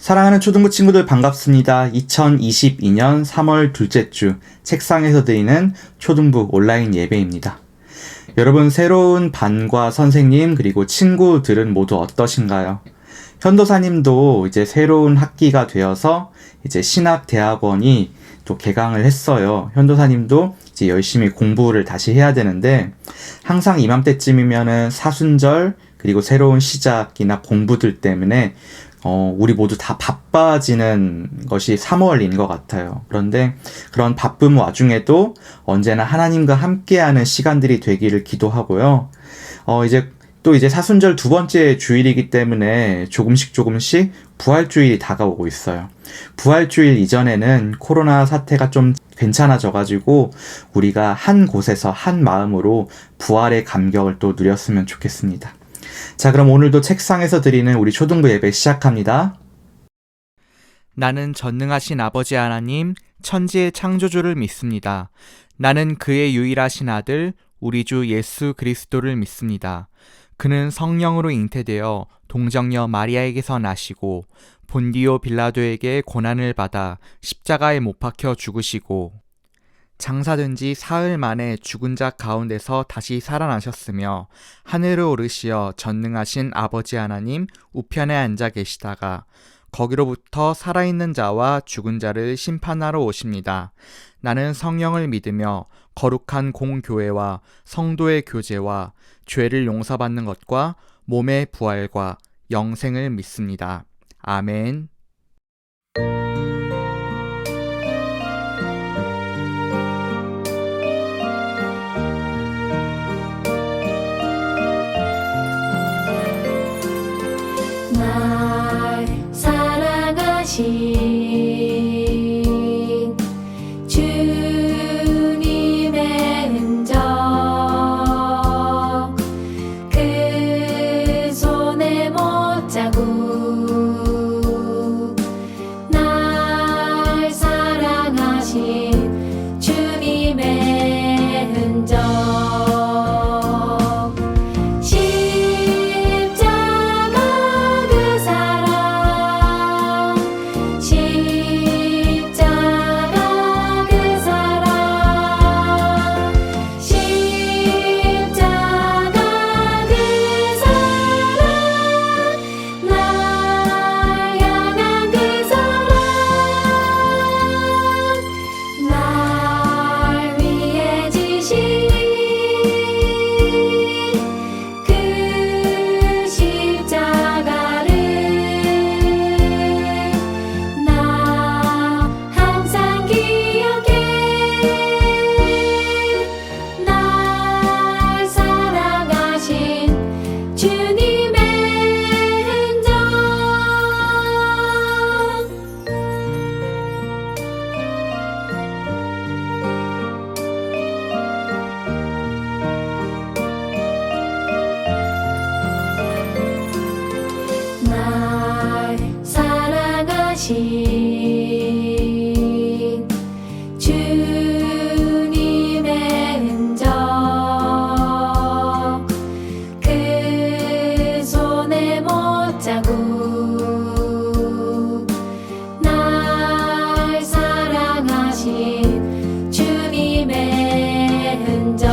사랑하는 초등부 친구들 반갑습니다. 2022년 3월 둘째 주 책상에서 드리는 초등부 온라인 예배입니다. 여러분, 새로운 반과 선생님 그리고 친구들은 모두 어떠신가요? 현도사님도 이제 새로운 학기가 되어서 이제 신학대학원이 또 개강을 했어요. 현도사님도 이제 열심히 공부를 다시 해야 되는데, 항상 이맘때쯤이면은 사순절 그리고 새로운 시작이나 공부들 때문에 우리 모두 다 바빠지는 것이 3월인 것 같아요. 그런데 그런 바쁨 와중에도 언제나 하나님과 함께하는 시간들이 되기를 기도하고요. 이제 사순절 두 번째 주일이기 때문에 조금씩 부활주일이 다가오고 있어요. 부활주일 이전에는 코로나 사태가 좀 괜찮아져가지고 우리가 한 곳에서 한 마음으로 부활의 감격을 또 누렸으면 좋겠습니다. 자, 그럼 오늘도 책상에서 드리는 우리 초등부 예배 시작합니다. 나는 전능하신 아버지 하나님, 천지의 창조주를 믿습니다. 나는 그의 유일하신 아들, 우리 주 예수 그리스도를 믿습니다. 그는 성령으로 잉태되어 동정녀 마리아에게서 나시고 본디오 빌라도에게 고난을 받아 십자가에 못 박혀 죽으시고 장사된 지 사흘 만에 죽은 자 가운데서 다시 살아나셨으며 하늘을 오르시어 전능하신 아버지 하나님 우편에 앉아 계시다가 거기로부터 살아있는 자와 죽은 자를 심판하러 오십니다. 나는 성령을 믿으며 거룩한 공교회와 성도의 교제와 죄를 용서받는 것과 몸의 부활과 영생을 믿습니다. 아멘. 날 사랑하신 주님의 흔적 그 손의 못자국 날 사랑하신 주님의 흔적 날 사랑하신 주님의 흔적 그 손의 못자국 날 사랑하신 주님의 흔적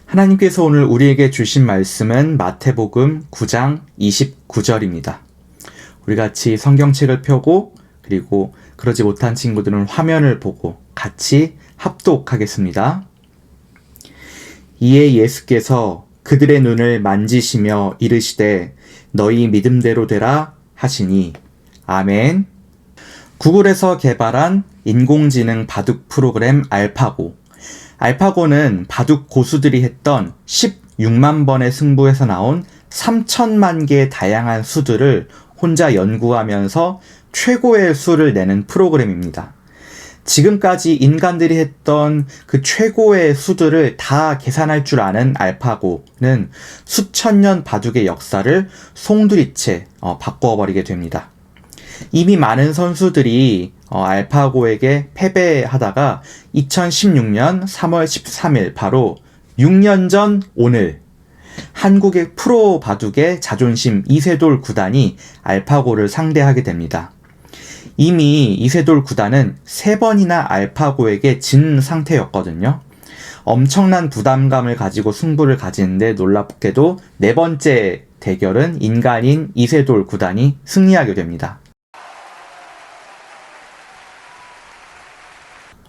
하나님께서 오늘 우리에게 주신 말씀은 마태복음 9장 29절입니다. 우리 같이 성경책을 펴고 그리고 그러지 못한 친구들은 화면을 보고 같이 합독하겠습니다. 이에 예수께서 그들의 눈을 만지시며 이르시되 너희 믿음대로 되라 하시니 아멘. 구글에서 개발한 인공지능 바둑 프로그램 알파고. 알파고는 바둑 고수들이 했던 16만 번의 승부에서 나온 3천만 개의 다양한 수들을 혼자 연구하면서 최고의 수를 내는 프로그램입니다. 지금까지 인간들이 했던 그 최고의 수들을 다 계산할 줄 아는 알파고는 수천 년 바둑의 역사를 송두리째 바꿔버리게 됩니다. 이미 많은 선수들이 알파고에게 패배하다가 2016년 3월 13일 바로 6년 전 오늘 한국의 프로 바둑의 자존심 이세돌 구단이 알파고를 상대하게 됩니다. 이미 이세돌 구단은 3번이나 알파고에게 진 상태였거든요. 엄청난 부담감을 가지고 승부를 가지는데 놀랍게도 4번째 대결은 인간인 이세돌 구단이 승리하게 됩니다.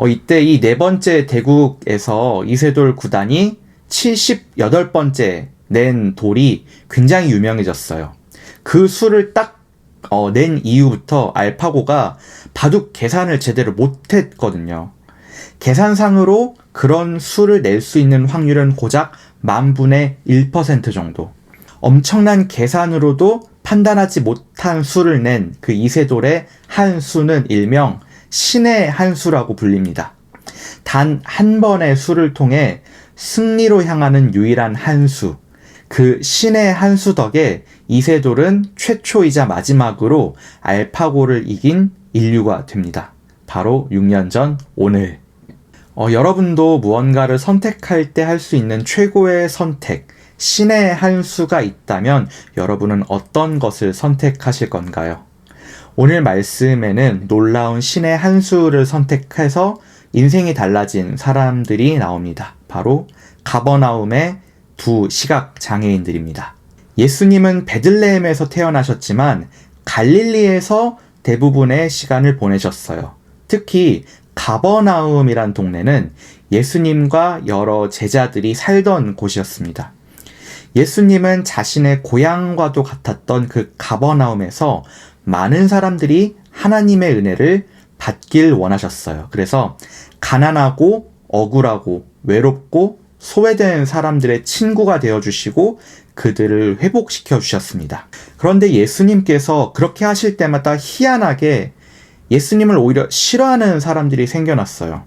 이때 이 4번째 대국에서 이세돌 구단이 78번째 낸 돌이 굉장히 유명해졌어요. 그 수를 딱 낸 이후부터 알파고가 바둑 계산을 제대로 못했거든요. 계산상으로 그런 수를 낼 수 있는 확률은 고작 10,000분의 1% 정도. 엄청난 계산으로도 판단하지 못한 수를 낸 그 이세돌의 한 수는 일명 신의 한 수라고 불립니다. 단 한 번의 수를 통해 승리로 향하는 유일한 한 수. 그 신의 한 수 덕에 이세돌은 최초이자 마지막으로 알파고를 이긴 인류가 됩니다. 바로 6년 전 오늘. 여러분도 무언가를 선택할 때 할 수 있는 최고의 선택, 신의 한 수가 있다면 여러분은 어떤 것을 선택하실 건가요? 오늘 말씀에는 놀라운 신의 한 수를 선택해서 인생이 달라진 사람들이 나옵니다. 바로 가버나움의 두 시각 장애인들입니다. 예수님은 베들레헴에서 태어나셨지만 갈릴리에서 대부분의 시간을 보내셨어요. 특히 가버나움이란 동네는 예수님과 여러 제자들이 살던 곳이었습니다. 예수님은 자신의 고향과도 같았던 그 가버나움에서 많은 사람들이 하나님의 은혜를 받길 원하셨어요. 그래서 가난하고 억울하고 외롭고 소외된 사람들의 친구가 되어주시고 그들을 회복시켜 주셨습니다. 그런데 예수님께서 그렇게 하실 때마다 희한하게 예수님을 오히려 싫어하는 사람들이 생겨났어요.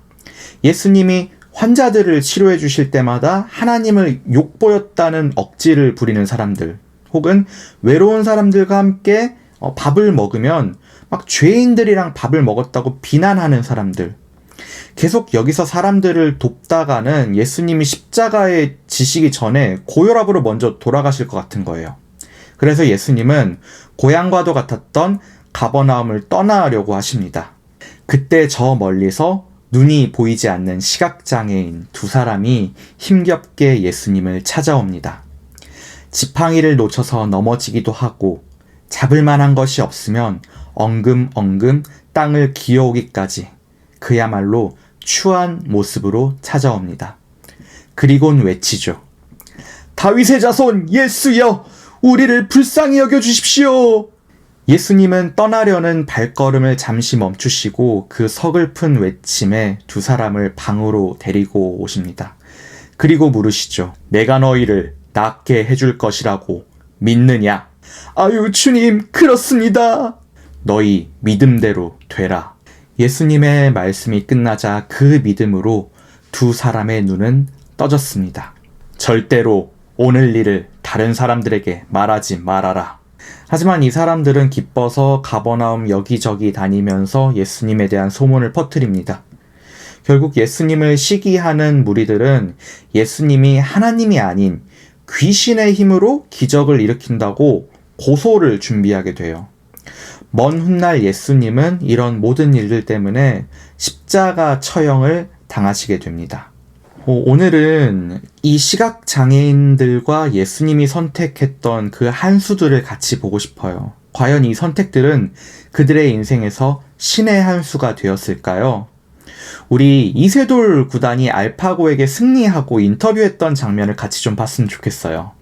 예수님이 환자들을 치료해 주실 때마다 하나님을 욕보였다는 억지를 부리는 사람들, 혹은 외로운 사람들과 함께 밥을 먹으면 막 죄인들이랑 밥을 먹었다고 비난하는 사람들. 계속 여기서 사람들을 돕다가는 예수님이 십자가에 지시기 전에 고혈압으로 먼저 돌아가실 것 같은 거예요. 그래서 예수님은 고향과도 같았던 가버나움을 떠나려고 하십니다. 그때 저 멀리서 눈이 보이지 않는 시각장애인 두 사람이 힘겹게 예수님을 찾아옵니다. 지팡이를 놓쳐서 넘어지기도 하고 잡을 만한 것이 없으면 엉금엉금 땅을 기어오기까지 그야말로 추한 모습으로 찾아옵니다. 그리곤 외치죠. 다윗의 자손 예수여, 우리를 불쌍히 여겨주십시오. 예수님은 떠나려는 발걸음을 잠시 멈추시고 그 서글픈 외침에 두 사람을 방으로 데리고 오십니다. 그리고 물으시죠. 내가 너희를 낫게 해줄 것이라고 믿느냐? 아유 주님, 그렇습니다. 너희 믿음대로 되라. 예수님의 말씀이 끝나자 그 믿음으로 두 사람의 눈은 떠졌습니다. 절대로 오늘 일을 다른 사람들에게 말하지 말아라. 하지만 이 사람들은 기뻐서 가버나움 여기저기 다니면서 예수님에 대한 소문을 퍼뜨립니다. 결국 예수님을 시기하는 무리들은 예수님이 하나님이 아닌 귀신의 힘으로 기적을 일으킨다고 고소를 준비하게 돼요. 먼 훗날 예수님은 이런 모든 일들 때문에 십자가 처형을 당하시게 됩니다. 오늘은 이 시각장애인들과 예수님이 선택했던 그 한 수들을 같이 보고 싶어요. 과연 이 선택들은 그들의 인생에서 신의 한 수가 되었을까요? 우리 이세돌 구단이 알파고에게 승리하고 인터뷰했던 장면을 같이 좀 봤으면 좋겠어요.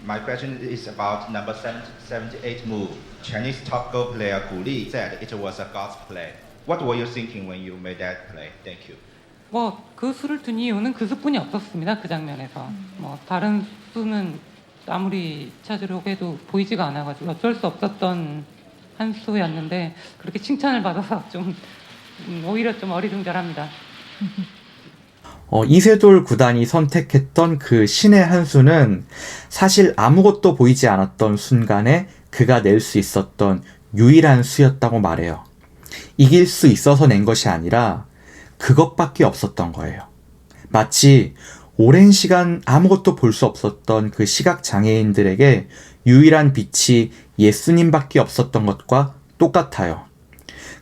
My question is about number 78 move. Chinese top goal player Gu Li said it was a God's play. What were you thinking when you made that play? Thank you. 그 수를 둔 이유는 그 수뿐이 없었습니다. 그 장면에서. 다른 수는 아무리 찾으려고 해도 보이지가 않아가지고 어쩔 수 없었던 한 수였는데 그렇게 칭찬을 받아서 좀 오히려 좀 어리둥절합니다. 이세돌 구단이 선택했던 그 신의 한 수는 사실 아무것도 보이지 않았던 순간에 그가 낼 수 있었던 유일한 수였다고 말해요. 이길 수 있어서 낸 것이 아니라 그것밖에 없었던 거예요. 마치 오랜 시간 아무것도 볼 수 없었던 그 시각장애인들에게 유일한 빛이 예수님밖에 없었던 것과 똑같아요.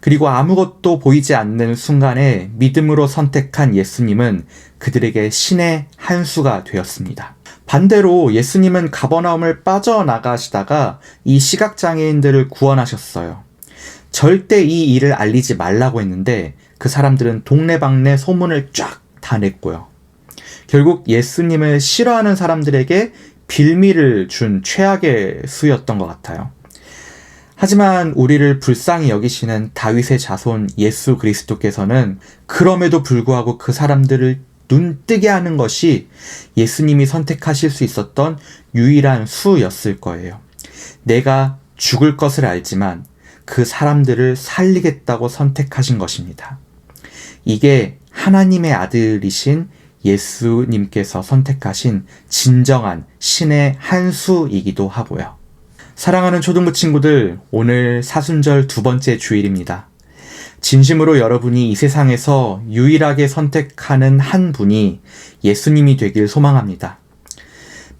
그리고 아무것도 보이지 않는 순간에 믿음으로 선택한 예수님은 그들에게 신의 한 수가 되었습니다. 반대로 예수님은 가버나움을 빠져나가시다가 이 시각장애인들을 구원하셨어요. 절대 이 일을 알리지 말라고 했는데 그 사람들은 동네방네 소문을 쫙 다 냈고요. 결국 예수님을 싫어하는 사람들에게 빌미를 준 최악의 수였던 것 같아요. 하지만 우리를 불쌍히 여기시는 다윗의 자손 예수 그리스도께서는 그럼에도 불구하고 그 사람들을 눈뜨게 하는 것이 예수님이 선택하실 수 있었던 유일한 수였을 거예요. 내가 죽을 것을 알지만 그 사람들을 살리겠다고 선택하신 것입니다. 이게 하나님의 아들이신 예수님께서 선택하신 진정한 신의 한 수이기도 하고요. 사랑하는 초등부 친구들, 오늘 사순절 두 번째 주일입니다. 진심으로 여러분이 이 세상에서 유일하게 선택하는 한 분이 예수님이 되길 소망합니다.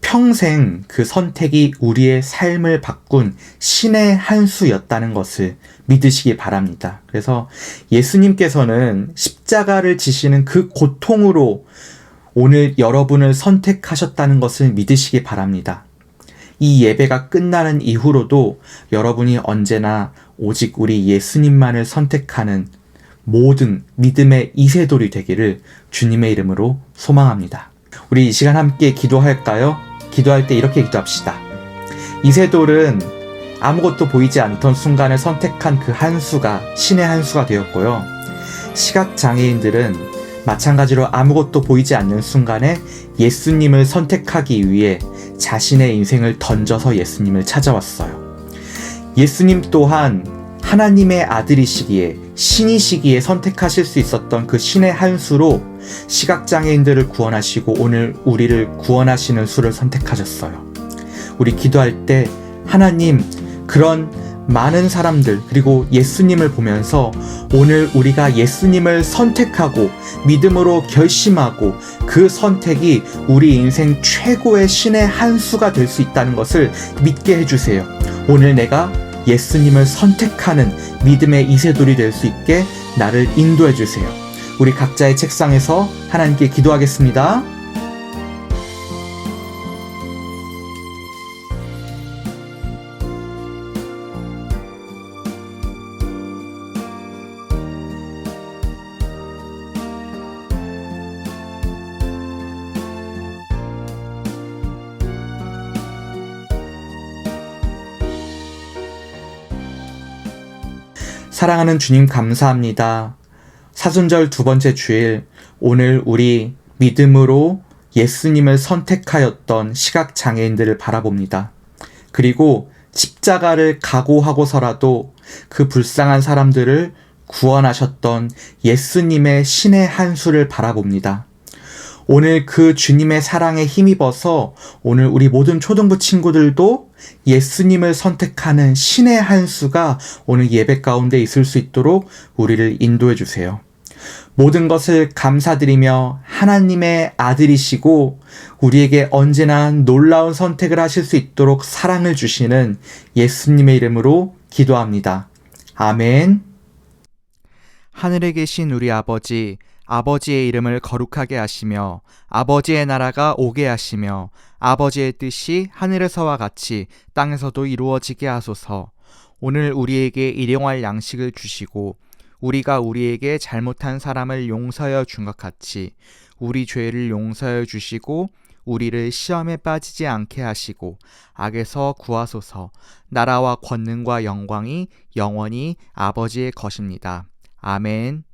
평생 그 선택이 우리의 삶을 바꾼 신의 한 수였다는 것을 믿으시기 바랍니다. 그래서 예수님께서는 십자가를 지시는 그 고통으로 오늘 여러분을 선택하셨다는 것을 믿으시기 바랍니다. 이 예배가 끝나는 이후로도 여러분이 언제나 오직 우리 예수님만을 선택하는 모든 믿음의 이세돌이 되기를 주님의 이름으로 소망합니다. 우리 이 시간 함께 기도할까요? 기도할 때 이렇게 기도합시다. 이세돌은 아무것도 보이지 않던 순간을 선택한 그 한 수가 신의 한 수가 되었고요. 시각장애인들은 마찬가지로 아무것도 보이지 않는 순간에 예수님을 선택하기 위해 자신의 인생을 던져서 예수님을 찾아왔어요. 예수님 또한 하나님의 아들이시기에 신이시기에 선택하실 수 있었던 그 신의 한 수로 시각장애인들을 구원하시고 오늘 우리를 구원하시는 수를 선택하셨어요. 우리 기도할 때 하나님 그런 많은 사람들 그리고 예수님을 보면서 오늘 우리가 예수님을 선택하고 믿음으로 결심하고 그 선택이 우리 인생 최고의 신의 한 수가 될 수 있다는 것을 믿게 해주세요. 오늘 내가 예수님을 선택하는 믿음의 이세돌이 될 수 있게 나를 인도해 주세요. 우리 각자의 책상에서 하나님께 기도하겠습니다. 사랑하는 주님 감사합니다. 사순절 두 번째 주일, 오늘 우리 믿음으로 예수님을 선택하였던 시각장애인들을 바라봅니다. 그리고 십자가를 각오하고서라도 그 불쌍한 사람들을 구원하셨던 예수님의 신의 한 수를 바라봅니다. 오늘 그 주님의 사랑에 힘입어서 오늘 우리 모든 초등부 친구들도 예수님을 선택하는 신의 한 수가 오늘 예배 가운데 있을 수 있도록 우리를 인도해 주세요. 모든 것을 감사드리며 하나님의 아들이시고 우리에게 언제나 놀라운 선택을 하실 수 있도록 사랑을 주시는 예수님의 이름으로 기도합니다. 아멘. 하늘에 계신 우리 아버지, 아버지의 이름을 거룩하게 하시며 아버지의 나라가 오게 하시며 아버지의 뜻이 하늘에서와 같이 땅에서도 이루어지게 하소서. 오늘 우리에게 일용할 양식을 주시고 우리가 우리에게 잘못한 사람을 용서하여 준 것 같이 우리 죄를 용서하여 주시고 우리를 시험에 빠지지 않게 하시고 악에서 구하소서. 나라와 권능과 영광이 영원히 아버지의 것입니다. 아멘.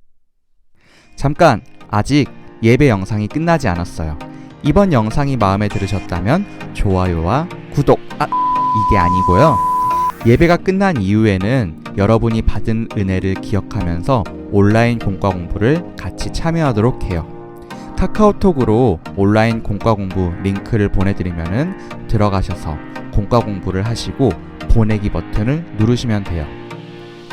잠깐, 아직 예배 영상이 끝나지 않았어요. 이번 영상이 마음에 들으셨다면 좋아요와 구독, 이게 아니고요. 예배가 끝난 이후에는 여러분이 받은 은혜를 기억하면서 온라인 공과 공부를 같이 참여하도록 해요. 카카오톡으로 온라인 공과 공부 링크를 보내드리면은 들어가셔서 공과 공부를 하시고 보내기 버튼을 누르시면 돼요.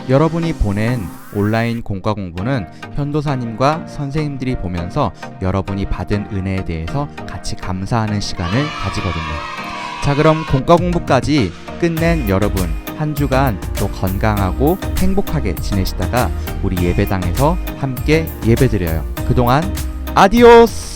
여러분이 보낸 온라인 공과 공부는 현도사님과 선생님들이 보면서 여러분이 받은 은혜에 대해서 같이 감사하는 시간을 가지거든요. 자, 그럼 공과 공부까지 끝낸 여러분, 한 주간 또 건강하고 행복하게 지내시다가 우리 예배당에서 함께 예배드려요. 그동안 아디오스!